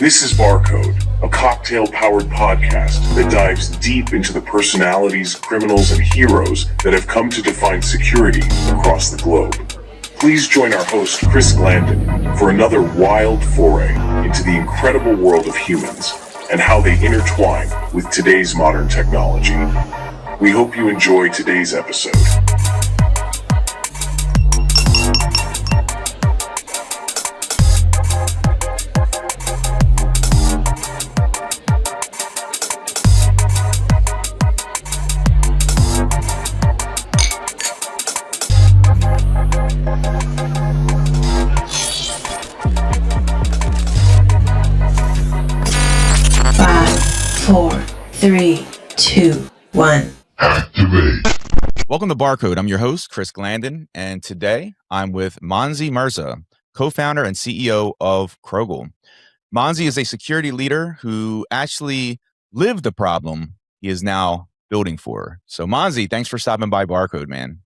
This is BarCode, a cocktail-powered podcast that dives deep into the personalities, criminals, and heroes that have come to define security across the globe. Please join our host, Chris Glandon, for another wild foray into the incredible world of humans and how they intertwine with today's modern technology. We hope you enjoy today's episode. Four, three, two, one. Activate. Welcome to BarCode. I'm your host, Chris Glandon, and today I'm with Monzy Merza, co-founder and CEO of Crogl. Monzy is a security leader who actually lived the problem he is now building for. So Monzy, thanks for stopping by BarCode, man.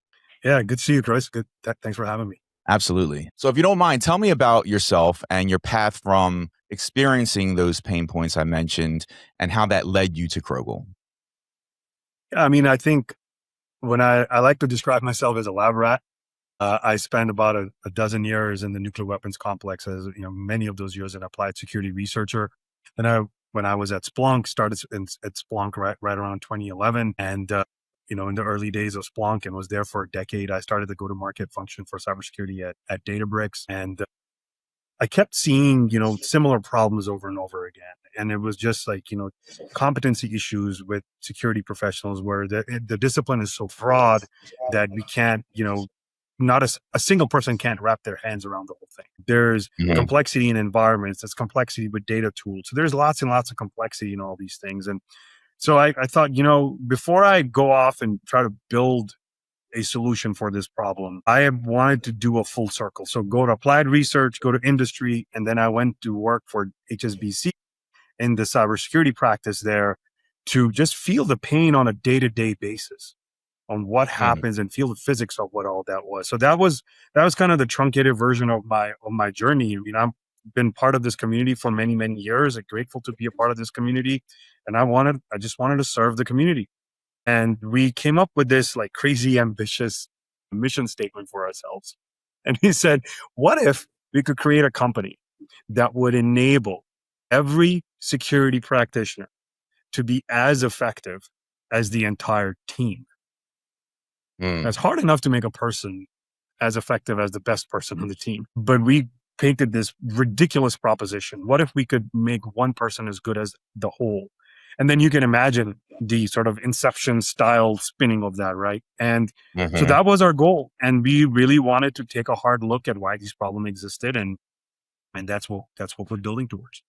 Yeah, good to see you, Chris. Good. Thanks for having me. Absolutely. So if you don't mind, tell me about yourself and your path from experiencing those pain points I mentioned and how that led you to Crogl. Yeah, I mean, I think when I like to describe myself as a lab rat, I spent about a dozen years in the nuclear weapons complex as, many of those years an applied security researcher. Then when I was at Splunk, started at Splunk right around 2011. And, in the early days of Splunk and was there for a decade, I started the go-to-market function for cybersecurity at Databricks. And I kept seeing, similar problems over and over again. And it was just like, competency issues with security professionals where the discipline is so broad that we can't, not a single person can't wrap their hands around the whole thing. There's complexity in environments, there's complexity with data tools. So there's lots and lots of complexity in all these things. And so I thought, before I go off and try to build a solution for this problem, I wanted to do a full circle. So go to applied research, go to industry, and then I went to work for HSBC in the cybersecurity practice there to just feel the pain on a day-to-day basis on what happens and feel the physics of what all that was. So that was kind of the truncated version of my journey. I've been part of this community for many, many years. I'm grateful to be a part of this community. And I just wanted to serve the community. And we came up with this like crazy ambitious mission statement for ourselves. And he said, what if we could create a company that would enable every security practitioner to be as effective as the entire team? It's hard enough to make a person as effective as the best person on the team. But we painted this ridiculous proposition. What if we could make one person as good as the whole? And then you can imagine the sort of Inception style spinning of that, right? And so that was our goal. And we really wanted to take a hard look at why these problems existed. And that's what we're building towards.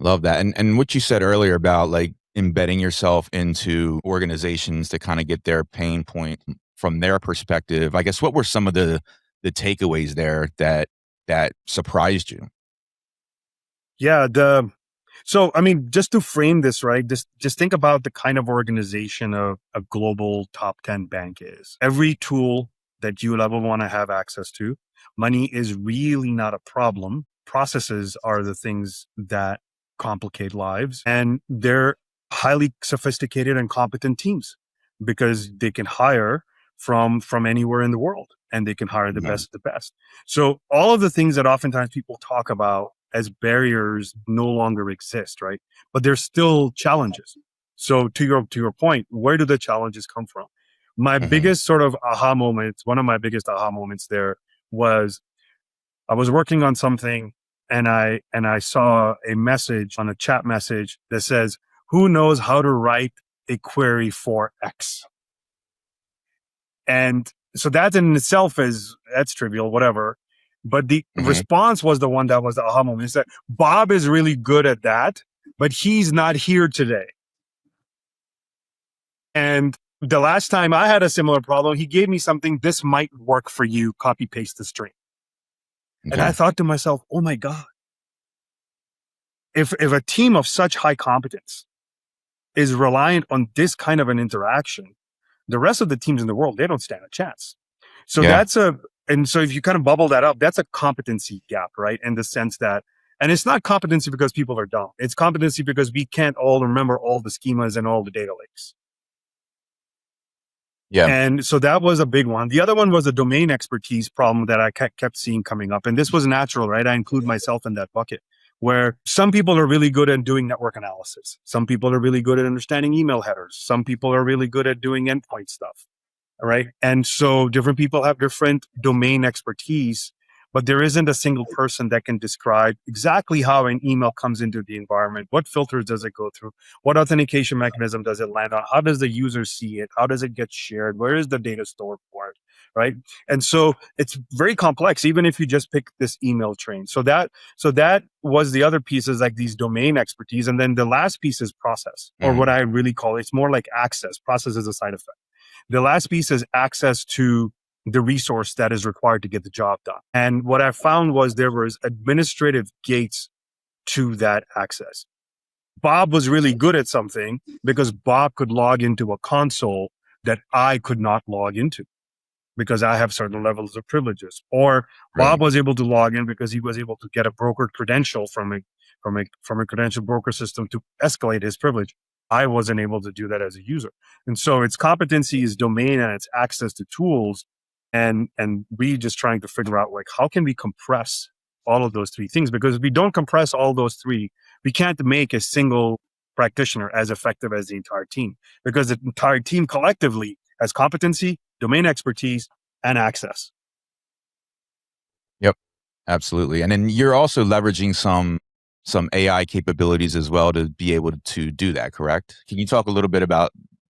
Love that. And what you said earlier about like embedding yourself into organizations to kind of get their pain point from their perspective. I guess what were some of the takeaways there that surprised you? Yeah, so, I mean, just to frame this, right, just think about the kind of organization a global top 10 bank is. Every tool that you will ever want to have access to, money is really not a problem. Processes are the things that complicate lives. And they're highly sophisticated and competent teams because they can hire from anywhere in the world and they can hire the best of the best. So all of the things that oftentimes people talk about as barriers no longer exist, right? But there's still challenges. So to your point, where do the challenges come from? My biggest sort of aha moment, one of my biggest aha moments there was I was working on something and I saw a message on a chat message that says, who knows how to write a query for X? And so that in itself that's trivial, whatever. But the response was the one that was the aha moment. Is that Bob is really good at that, but he's not here today. And the last time I had a similar problem, he gave me something, this might work for you, copy paste the string. Okay. And I thought to myself, oh my God, if a team of such high competence is reliant on this kind of an interaction, the rest of the teams in the world, they don't stand a chance. So and so if you kind of bubble that up, that's a competency gap, right? In the sense that And it's not competency because people are dumb. It's competency because we can't all remember all the schemas and all the data lakes. Yeah. And so that was a big one. The other one was a domain expertise problem that I kept seeing coming up. And this was natural, right? I include myself in that bucket, where some people are really good at doing network analysis. Some people are really good at understanding email headers. Some people are really good at doing endpoint stuff. All right. And so different people have different domain expertise, but there isn't a single person that can describe exactly how an email comes into the environment. What filters does it go through? What authentication mechanism does it land on? How does the user see it? How does it get shared? Where is the data stored for it? Right. And so it's very complex, even if you just pick this email train. So that was the other piece, is like these domain expertise. And then the last piece is process, or what I really call it. It's more like access. Process is a side effect. The last piece is access to the resource that is required to get the job done. And what I found was there was administrative gates to that access. Bob was really good at something because Bob could log into a console that I could not log into because I have certain levels of privileges. Or Bob was able to log in because he was able to get a brokered credential from a credential broker system to escalate his privilege. I wasn't able to do that as a user. And so its competency is domain and its access to tools. And we just trying to figure out, like, how can we compress all of those three things? Because if we don't compress all those three, we can't make a single practitioner as effective as the entire team, because the entire team collectively has competency, domain expertise, and access. Yep, absolutely. And then you're also leveraging some AI capabilities as well to be able to do that, correct? Can you talk a little bit about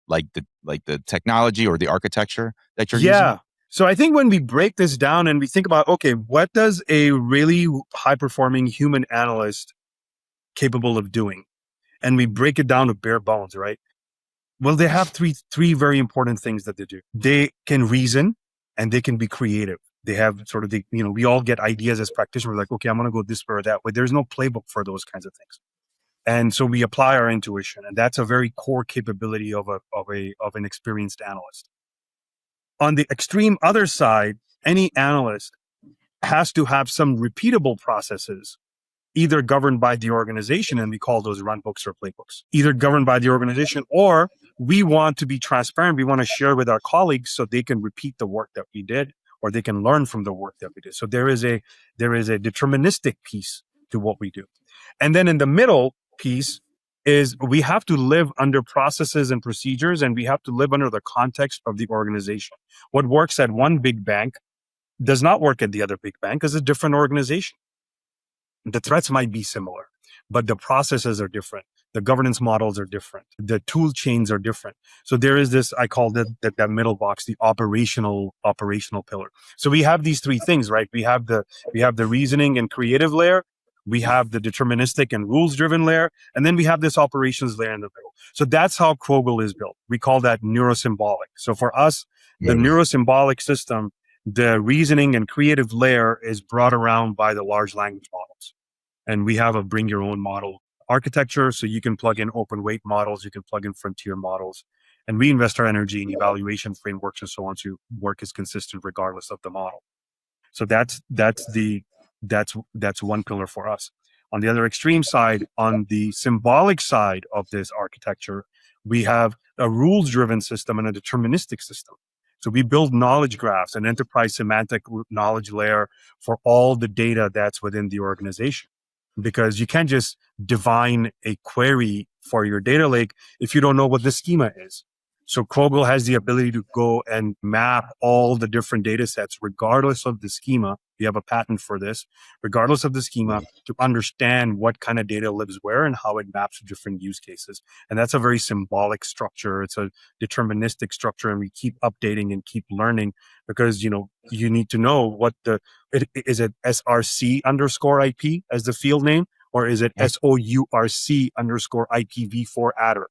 like the technology or the architecture that you're using? So I think when we break this down and we think about, okay, what does a really high-performing human analyst capable of doing? And we break it down to bare bones, right? Well, they have three very important things that they do. They can reason and they can be creative. They have sort of we all get ideas as practitioners, like, okay, I'm going to go this way or that way. There's no playbook for those kinds of things. And so we apply our intuition, and that's a very core capability of an experienced analyst. On the extreme other side, any analyst has to have some repeatable processes, either governed by the organization, and we call those run books or playbooks, either governed by the organization, or we want to be transparent. We want to share with our colleagues so they can repeat the work that we did, or they can learn from the work that we did. So there is a deterministic piece to what we do. And then in the middle piece is we have to live under processes and procedures, and we have to live under the context of the organization. What works at one big bank does not work at the other big bank because it's a different organization. The threats might be similar, but the processes are different. The governance models are different. The tool chains are different. So there is this, I call that middle box, the operational pillar. So we have these three things, right? We have the reasoning and creative layer. We have the deterministic and rules-driven layer, and then we have this operations layer in the middle. So that's how Crogl is built. We call that neurosymbolic. So for us, the neurosymbolic system, the reasoning and creative layer is brought around by the large language models. And we have a bring your own model architecture. So you can plug in open weight models, you can plug in frontier models, and we invest our energy in evaluation frameworks and so on. So your work is consistent regardless of the model. So that's one pillar for us. On the other extreme side, on the symbolic side of this architecture, we have a rules-driven system and a deterministic system. So we build knowledge graphs, an enterprise semantic knowledge layer for all the data that's within the organization. Because you can't just define a query for your data lake if you don't know what the schema is. So Crogl has the ability to go and map all the different data sets, regardless of the schema. We have a patent for this, regardless of the schema, to understand what kind of data lives where and how it maps to different use cases. And that's a very symbolic structure. It's a deterministic structure, and we keep updating and keep learning because, you need to know what is it SRC underscore IP as the field name, or is it SOURC underscore IPv4 adder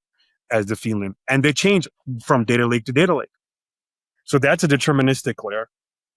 as the field name? And they change from data lake to data lake. So that's a deterministic layer.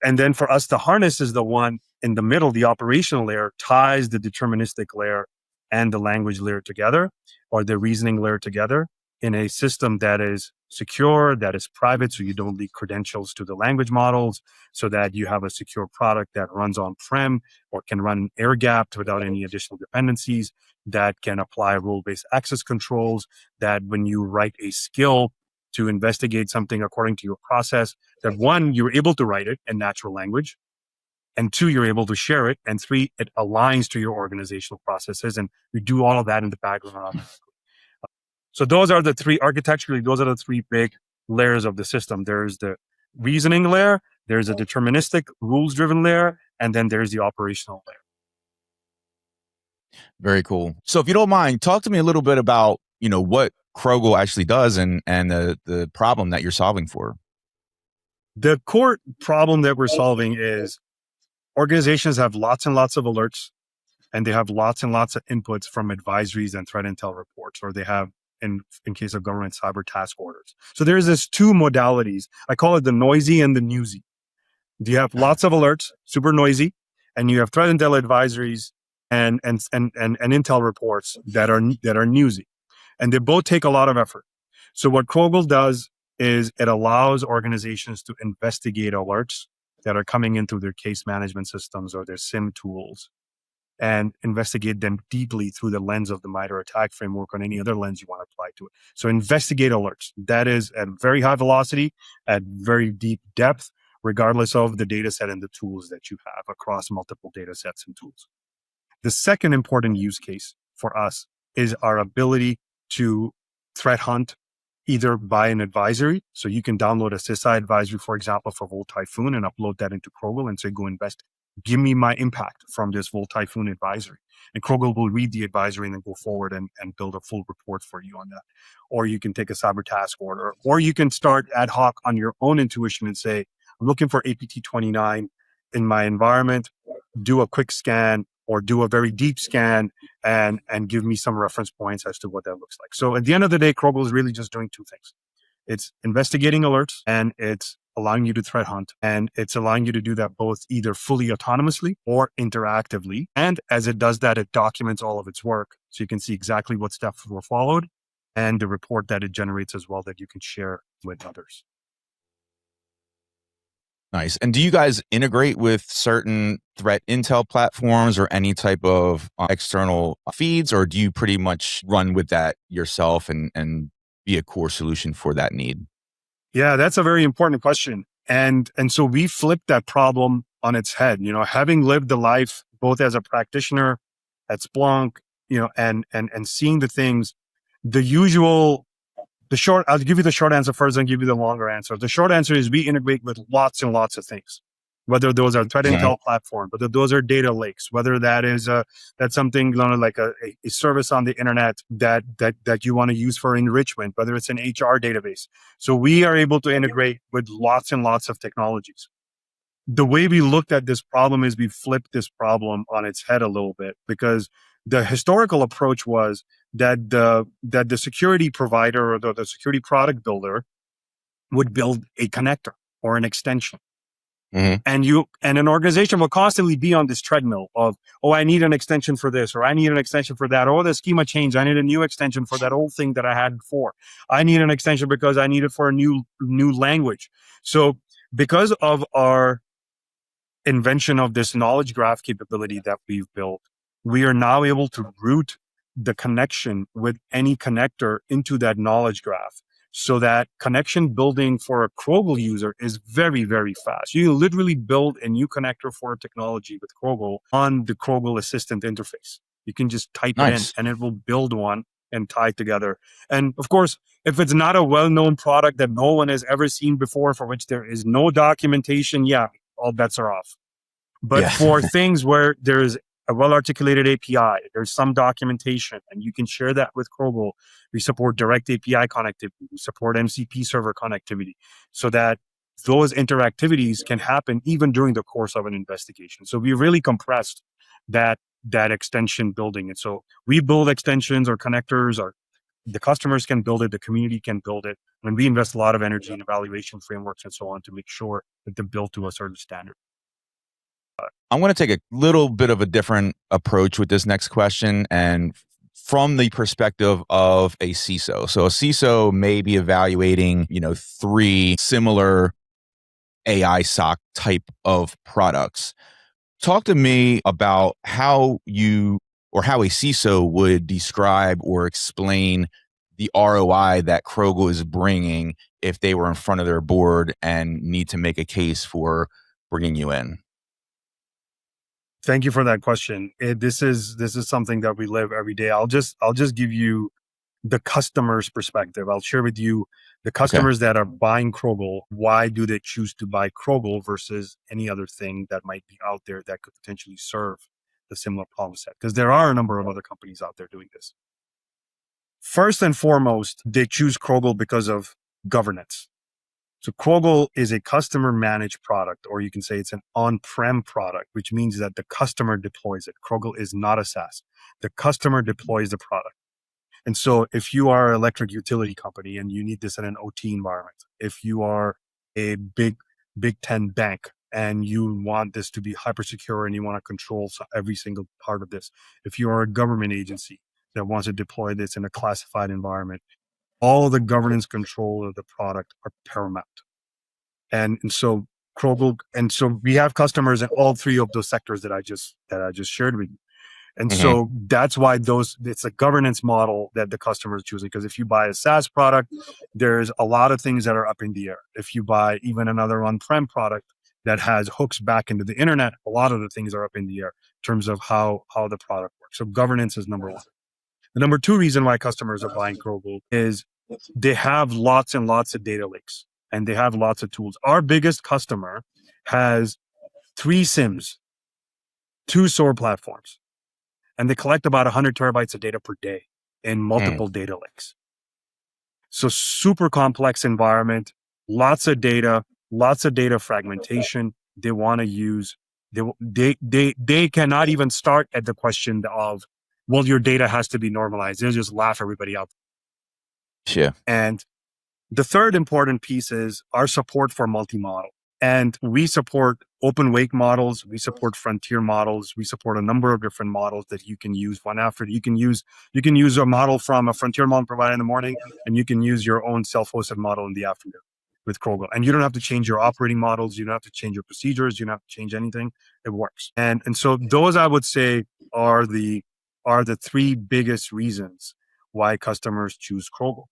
And then for us to harness is the one in the middle, the operational layer ties the deterministic layer and the language layer together, or the reasoning layer together in a system that is secure, that is private, so you don't leak credentials to the language models, so that you have a secure product that runs on-prem or can run air-gapped without any additional dependencies, that can apply role-based access controls, that when you write a skill to investigate something according to your process, that one, you're able to write it in natural language, and two, you're able to share it, and three, it aligns to your organizational processes, and you do all of that in the background. So those are the three, architecturally, those are the three big layers of the system. There's the reasoning layer, there's a deterministic rules-driven layer, and then there's the operational layer. Very cool. So if you don't mind, talk to me a little bit about, what Crogl actually does and the problem that you're solving for. The core problem that we're solving is organizations have lots and lots of alerts, and they have lots and lots of inputs from advisories and threat intel reports, or they have, in case of government, cyber task orders. So there's this two modalities. I call it the noisy and the newsy. You have lots of alerts, super noisy, and you have threat intel advisories and intel reports that are newsy. And they both take a lot of effort. So what Crogl does is it allows organizations to investigate alerts that are coming in through their case management systems or their SIM tools, and investigate them deeply through the lens of the MITRE ATT&CK framework or any other lens you want to apply to it. So investigate alerts. That is at very high velocity, at very deep depth, regardless of the data set and the tools that you have across multiple data sets and tools. The second important use case for us is our ability to threat hunt either by an advisory. So you can download a CISA advisory, for example, for Volt Typhoon and upload that into Crogl and say, go invest. Give me my impact from this Volt Typhoon advisory. And Crogl will read the advisory and then go forward and build a full report for you on that. Or you can take a cyber task order, or you can start ad hoc on your own intuition and say, I'm looking for APT 29 in my environment, do a quick scan or do a very deep scan and give me some reference points as to what that looks like. So at the end of the day, Crogl is really just doing two things. It's investigating alerts and it's allowing you to threat hunt. And it's allowing you to do that both either fully autonomously or interactively. And as it does that, it documents all of its work. So you can see exactly what steps were followed and the report that it generates as well that you can share with others. Nice. And do you guys integrate with certain threat intel platforms or any type of external feeds, or do you pretty much run with that yourself and be a core solution for that need? Yeah, that's a very important question. And so we flipped that problem on its head, having lived the life both as a practitioner at Splunk, and seeing the things, I'll give you the short answer first and give you the longer answer. The short answer is we integrate with lots and lots of things, whether those are threat intel platform, whether those are data lakes, whether that is that's something like a service on the internet that you want to use for enrichment, whether it's an HR database. So we are able to integrate with lots and lots of technologies. The way we looked at this problem is we flipped this problem on its head a little bit, because the historical approach was that the security provider or the security product builder would build a connector or an extension. Mm-hmm. And an organization will constantly be on this treadmill of, I need an extension for this, or I need an extension for that, or the schema changed, I need a new extension for that old thing that I had before. I need an extension because I need it for a new language. So because of our invention of this knowledge graph capability that we've built, we are now able to route the connection with any connector into that knowledge graph, so that connection building for a Crogl user is very, very fast. You literally build a new connector for a technology with Crogl on the Crogl Assistant interface. You can just type it in and it will build one and tie it together. And of course, if it's not a well-known product that no one has ever seen before, for which there is no documentation, all bets are off. But for things where there's a well-articulated API, there's some documentation, and you can share that with Crogl. We support direct API connectivity. We support MCP server connectivity, so that those interactivities can happen even during the course of an investigation. So we really compressed that extension building. And so we build extensions or connectors, or the customers can build it, the community can build it. And we invest a lot of energy in evaluation frameworks and so on to make sure that they're built to a certain standard. I'm going to take a little bit of a different approach with this next question and from the perspective of a CISO. So a CISO may be evaluating, 3 similar AI SOC type of products. Talk to me about how you or how a CISO would describe or explain the ROI that Crogl is bringing if they were in front of their board and need to make a case for bringing you in. Thank you for that question. This is something that we live every day. I'll just give you the customer's perspective. I'll share with you the customers that are buying Crogl. Why do they choose to buy Crogl versus any other thing that might be out there that could potentially serve the similar problem set? Because there are a number of other companies out there doing this. First and foremost, they choose Crogl because of governance. So Crogl is a customer managed product, or you can say it's an on-prem product, which means that the customer deploys it. Crogl is not a SaaS. The customer deploys the product. And so if you are an electric utility company and you need this in an OT environment, if you are a big 10 bank and you want this to be hyper secure and you want to control every single part of this, if you are a government agency that wants to deploy this in a classified environment, all the governance control of the product are paramount. And so Crogl, and so we have customers in all 3 of those sectors that I just shared with you. And so that's why it's a governance model that the customer is choosing. Because if you buy a SaaS product, there's a lot of things that are up in the air. If you buy even another on-prem product that has hooks back into the internet, a lot of the things are up in the air in terms of how the product works. So governance is number 1. The number 2 reason why customers are buying Crogl is they have lots and lots of data lakes and they have lots of tools. Our biggest customer has 3 SIMs, 2 SOAR platforms, and they collect about 100 terabytes of data per day in multiple data lakes. So super complex environment, lots of data fragmentation. They want to use, they cannot even start at the question of, well, your data has to be normalized. They'll just laugh everybody out. Yeah. And the third important piece is our support for multi-model. And we support open wake models. We support frontier models. We support a number of different models that you can use one after. You can use a model from a frontier model provider in the morning, and you can use your own self-hosted model in the afternoon with Crogl. And you don't have to change your operating models. You don't have to change your procedures. You don't have to change anything. It works. And so those, I would say, are the 3 biggest reasons why customers choose Crogl.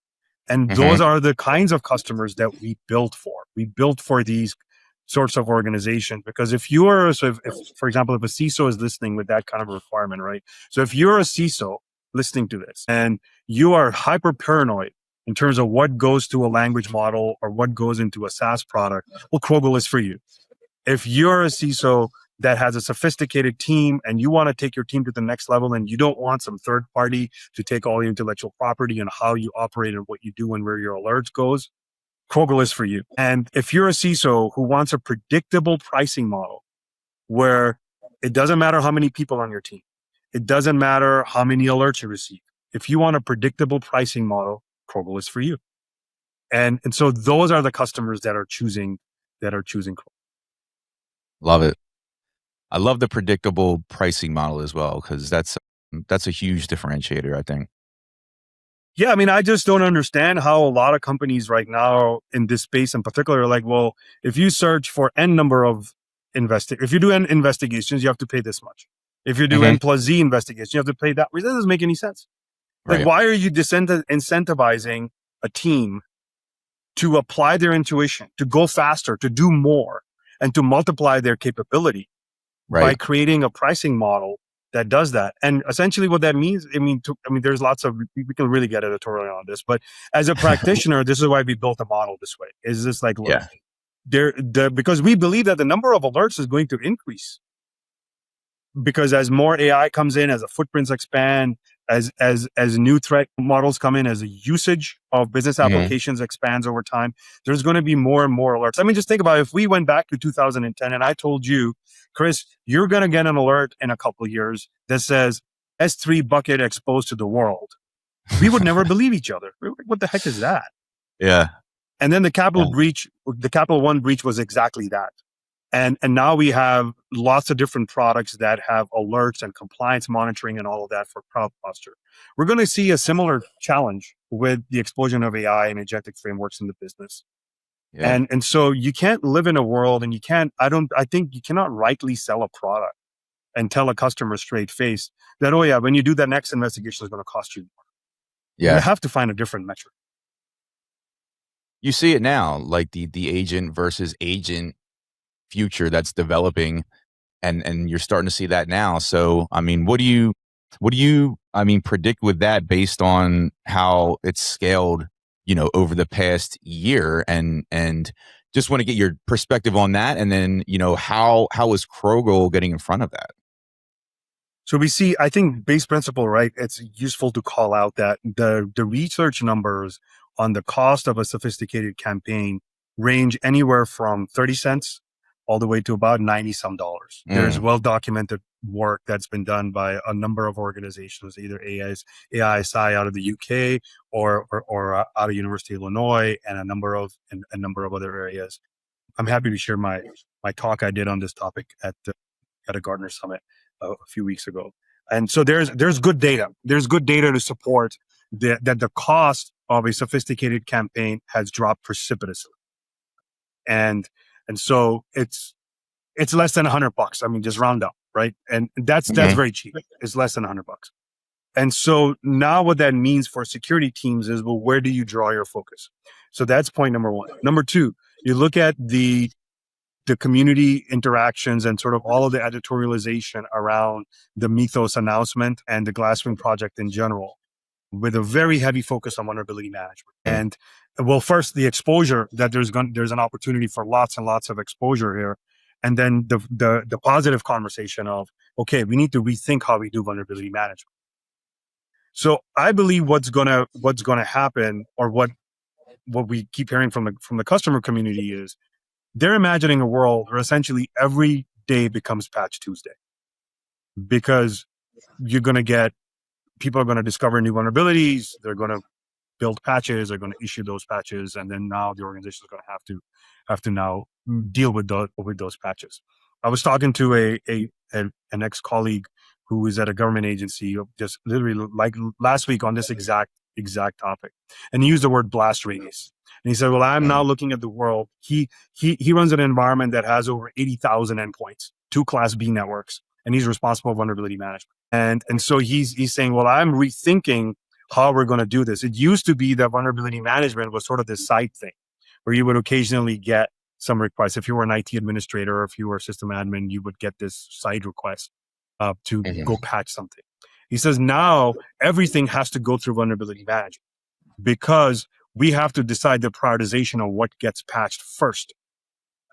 And those are the kinds of customers that we built for. We built for these sorts of organizations, because if you are, so if for example, if a CISO is listening with that kind of requirement, right? So if you're a CISO listening to this and you are hyper paranoid in terms of what goes to a language model or what goes into a SaaS product, well, Crogl is for you. If you're a CISO that has a sophisticated team and you want to take your team to the next level and you don't want some third party to take all your intellectual property and how you operate and what you do and where your alerts goes, Crogl is for you. And if you're a CISO who wants a predictable pricing model where it doesn't matter how many people on your team, it doesn't matter how many alerts you receive. If you want a predictable pricing model, Crogl is for you. And so those are the customers that are choosing Crogl. Love it. I love the predictable pricing model as well, because that's a huge differentiator, I think. Yeah, I mean, I just don't understand how a lot of companies right now in this space in particular are like, well, if you search for N number of if you do N investigations, you have to pay this much. If you do N plus Z investigations, you have to pay that. That doesn't make any sense. Like, why are you incentivizing a team to apply their intuition, to go faster, to do more, and to multiply their capability by creating a pricing model that does that? And essentially what that means, there's lots of, we can really get editorial on this, but as a practitioner, this is why we built a model this way. Is this like, look, because we believe that the number of alerts is going to increase. Because as more AI comes in, as the footprints expand, as new threat models come in, as the usage of business applications expands over time, there's going to be more and more alerts. I mean, just think about it. If we went back to 2010 and I told you, Chris, you're going to get an alert in a couple of years that says S3 bucket exposed to the world, we would never believe each other. What the heck is that? Yeah. And then the Capital breach, the Capital One breach was exactly that. And now we have lots of different products that have alerts and compliance monitoring and all of that for crowd cluster. We're going to see a similar challenge with the explosion of AI and agentic frameworks in the business. Yeah. And so you can't live in a world, and I think you cannot rightly sell a product and tell a customer straight face that, oh yeah, when you do that next investigation, it's going to cost you more. Yeah. You have to find a different metric. You see it now, like the agent versus agent future that's developing, and you're starting to see that now. So, I mean, what do you I mean, predict with that based on how it's scaled, over the past year, and just want to get your perspective on that. And then, how is Crogl getting in front of that? So we see, I think base principle, right? It's useful to call out that the research numbers on the cost of a sophisticated campaign range anywhere from 30 cents all the way to about 90 some dollars. There's well-documented work that's been done by a number of organizations, either AISI out of the UK or out of University of Illinois, and a number of other areas. I'm happy to share my talk I did on this topic at a Gartner Summit a few weeks ago. And so there's good data. There's good data to support that the cost of a sophisticated campaign has dropped precipitously. And so it's less than $100. I mean, just round up, right? And that's very cheap. It's less than $100. And so now what that means for security teams is, well, where do you draw your focus? So that's point number one. Number two, you look at the community interactions and sort of all of the editorialization around the Mythos announcement and the Glasswing project in general, with a very heavy focus on vulnerability management. And well, first, the exposure that there's an opportunity for lots and lots of exposure here. And then the positive conversation of, okay, we need to rethink how we do vulnerability management. So I believe what's gonna happen, or what we keep hearing from the customer community, is they're imagining a world where essentially every day becomes Patch Tuesday, because people are going to discover new vulnerabilities. They're going to build patches. They're going to issue those patches, and then now the organization is going to have to now deal with those patches. I was talking to an ex-colleague who is at a government agency just literally like last week on this exact topic, and he used the word blast radius. And he said, well, I'm now looking at the world. He runs an environment that has over 80,000 endpoints, 2 Class B networks, and he's responsible for vulnerability management. And so he's saying, well, I'm rethinking how we're going to do this. It used to be that vulnerability management was sort of this side thing where you would occasionally get some requests. If you were an IT administrator or if you were a system admin, you would get this side request to go patch something. He says now everything has to go through vulnerability management, because we have to decide the prioritization of what gets patched first.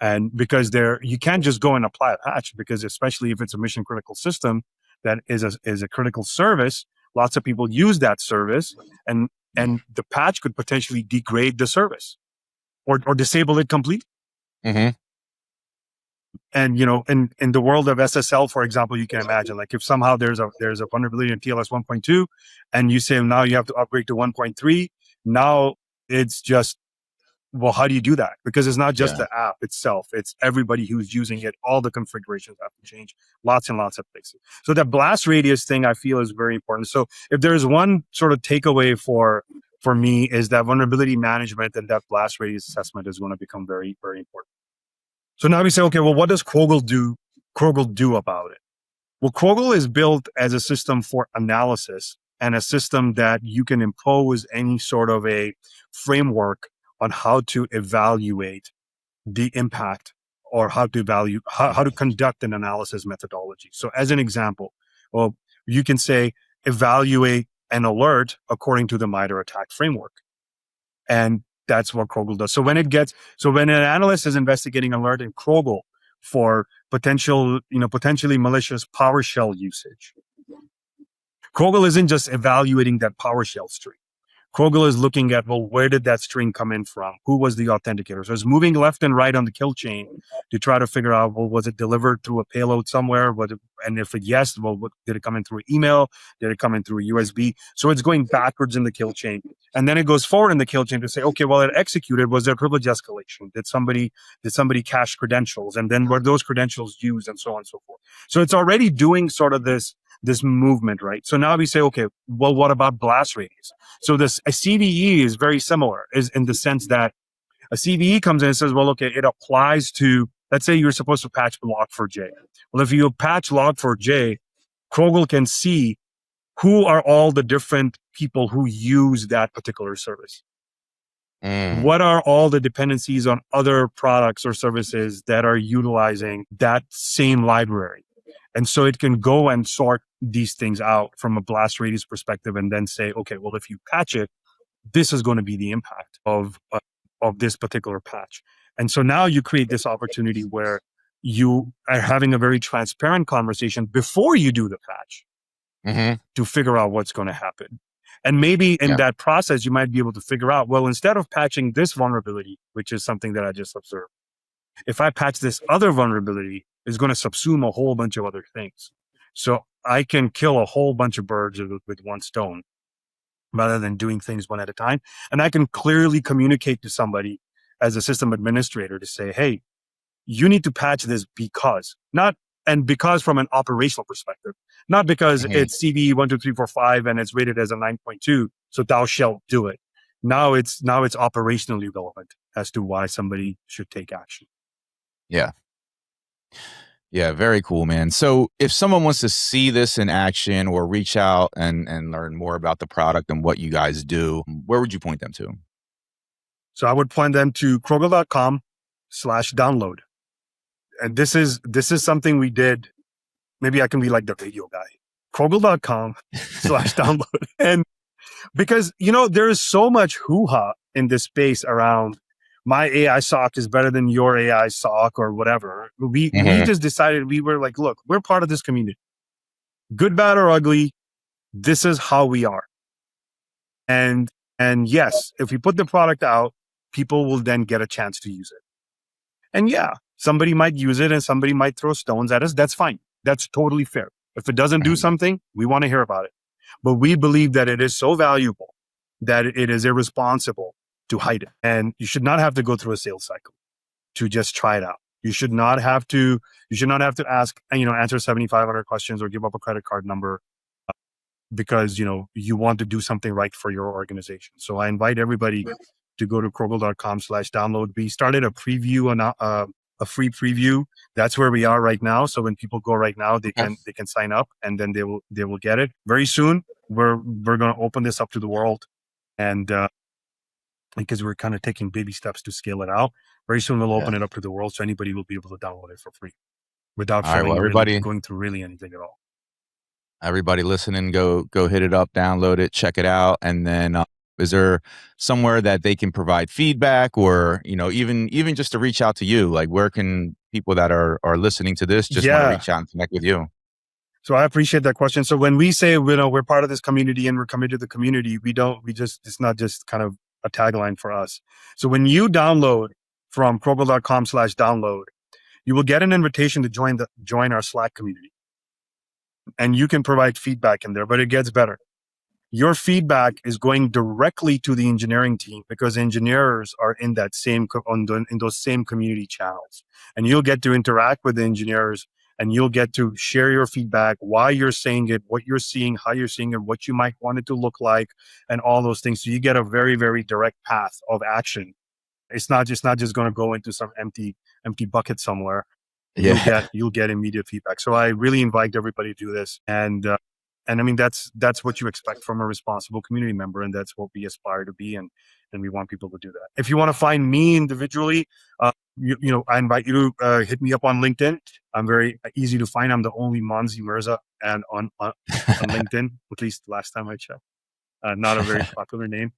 And because you can't just go and apply a patch, because especially if it's a mission critical system that is a critical service, lots of people use that service, and the patch could potentially degrade the service or disable it completely. And in the world of SSL, for example, you can imagine, like, if somehow there's a vulnerability in TLS 1.2, and you say now you have to upgrade to 1.3. Now it's just, well, how do you do that? Because it's not just the app itself; it's everybody who's using it. All the configurations have to change, lots and lots of places. So that blast radius thing, I feel, is very important. So if there's one sort of takeaway for me, is that vulnerability management and that blast radius assessment is going to become very, very important. So now we say, okay, well, what does Crogl do about it? Well, Crogl is built as a system for analysis, and a system that you can impose any sort of a framework on how to evaluate the impact, or how to conduct an analysis methodology. So as an example, well, you can say evaluate an alert according to the MITRE ATT&CK framework. And that's what Crogl does. So when an analyst is investigating alert in Crogl for potentially malicious PowerShell usage, Crogl isn't just evaluating that PowerShell stream. Crogl is looking at, well, where did that string come in from? Who was the authenticator? So it's moving left and right on the kill chain to try to figure out, well, was it delivered through a payload somewhere? And if yes, well, did it come in through email? Did it come in through a USB? So it's going backwards in the kill chain. And then it goes forward in the kill chain to say, okay, well, it executed. Was there privilege escalation? Did somebody cache credentials? And then were those credentials used, and so on and so forth? So it's already doing sort of this movement, right? So now we say, okay, well, what about blast radius? So a CVE is very similar, is in the sense that a CVE comes in and says, well, okay, it applies to, let's say you're supposed to patch log4j. Well, if you patch log4j, Crogl can see who are all the different people who use that particular service. What are all the dependencies on other products or services that are utilizing that same library? And so it can go and sort these things out from a blast radius perspective and then say, okay, well, if you patch it, this is going to be the impact of this particular patch. And so now you create this opportunity where you are having a very transparent conversation before you do the patch to figure out what's going to happen. And maybe in that process, you might be able to figure out, well, instead of patching this vulnerability, which is something that I just observed, if I patch this other vulnerability, it's going to subsume a whole bunch of other things. So I can kill a whole bunch of birds with one stone rather than doing things one at a time. And I can clearly communicate to somebody as a system administrator to say, hey, you need to patch this because from an operational perspective, not because it's CVE 12345 and it's rated as a 9.2, so thou shalt do it. Now it's operationally relevant as to why somebody should take action. Yeah. Yeah, very cool, man. So if someone wants to see this in action or reach out and learn more about the product and what you guys do, where would you point them to? So I would point them to Crogl.com/download. And this is something we did. Maybe I can be like the radio guy. Crogl.com/download. And because, there is so much hoo-ha in this space around my AI SOC is better than your AI SOC or whatever. We just decided, we were like, look, we're part of this community. Good, bad, or ugly, this is how we are. And yes, if we put the product out, people will then get a chance to use it. And yeah, somebody might use it and somebody might throw stones at us. That's fine. That's totally fair. If it doesn't do something, we want to hear about it. But we believe that it is so valuable that it is irresponsible to hide it. And you should not have to go through a sales cycle to just try it out. You should not have to ask, answer 7,500 questions or give up a credit card number because, you want to do something right for your organization. So I invite everybody to go to Crogl.com/download. We started a preview on a free preview. That's where we are right now. So when people go right now, they can sign up and then they will get it. Very soon, we're going to open this up to the world, and because we're kind of taking baby steps to scale it out. Very soon we'll open it up to the world, so anybody will be able to download it for free without going through really anything at all. Everybody listening, go hit it up, download it, check it out, and then is there somewhere that they can provide feedback, or even just to reach out to you? Like, where can people that are listening to this just want to reach out and connect with you? So I appreciate that question. So when we say we're part of this community and we're committed to the community, it's not just kind of a tagline for us. So when you download from Crogl.com/download, you will get an invitation to join our Slack community. And you can provide feedback in there, but it gets better. Your feedback is going directly to the engineering team because engineers are in those same community channels. And you'll get to interact with the engineers and you'll get to share your feedback, why you're saying it, what you're seeing, how you're seeing it, what you might want it to look like, and all those things. So you get a very, very direct path of action. It's not just going to go into some empty bucket somewhere. You'll get immediate feedback. So I really invite everybody to do this. And I mean, that's what you expect from a responsible community member. And that's what we aspire to be. And we want people to do that. If you want to find me individually, I invite you to hit me up on LinkedIn. I'm very easy to find. I'm the only Monzy Merza and on LinkedIn, at least last time I checked. Not a very popular name.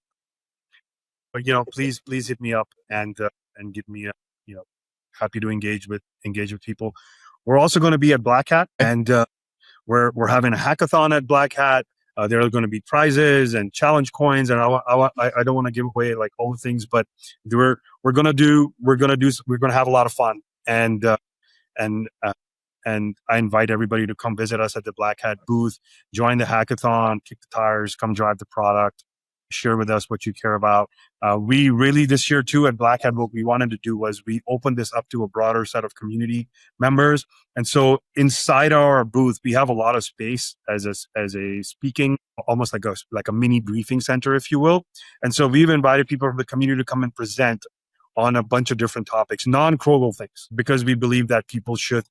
But, please hit me up and give me happy to engage with people. We're also going to be at Black Hat, and we're having a hackathon at Black Hat. There are going to be prizes and challenge coins, and I don't want to give away like all the things, but we're going to have a lot of fun, and I invite everybody to come visit us at the Black Hat booth, join the hackathon, kick the tires, come drive the product, share with us what you care about. We really, this year too, at Black Hat, what we wanted to do was we opened this up to a broader set of community members. And so inside our booth, we have a lot of space as a speaking, almost like a mini briefing center, if you will. And so we've invited people from the community to come and present on a bunch of different topics, non-Crogl things, because we believe that people should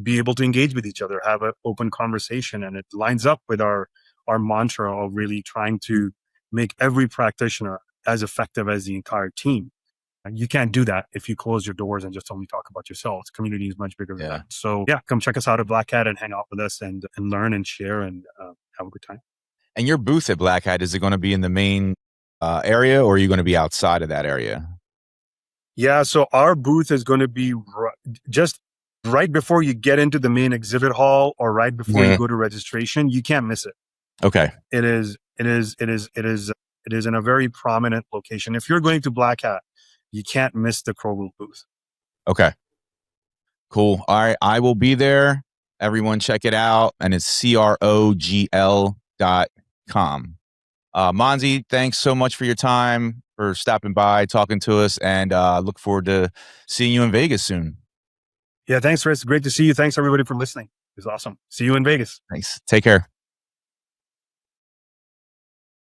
be able to engage with each other, have an open conversation. And it lines up with our mantra of really trying to make every practitioner as effective as the entire team. And you can't do that if you close your doors and just only talk about yourselves. Community is much bigger than that. So yeah, come check us out at Black Hat and hang out with us and learn and share and have a good time. And your booth at Black Hat, is it going to be in the main area, or are you going to be outside of that area? Yeah, so our booth is going to be just right before you get into the main exhibit hall, or right before you go to registration. You can't miss it. Okay. It is in a very prominent location. If you're going to Black Hat, you can't miss the Crogl booth. Okay. Cool. All right. I will be there. Everyone check it out. And it's crogl.com. Monzy, thanks so much for your time, for stopping by, talking to us, and look forward to seeing you in Vegas soon. Yeah, thanks, Chris. Great to see you. Thanks, everybody, for listening. It was awesome. See you in Vegas. Thanks. Take care.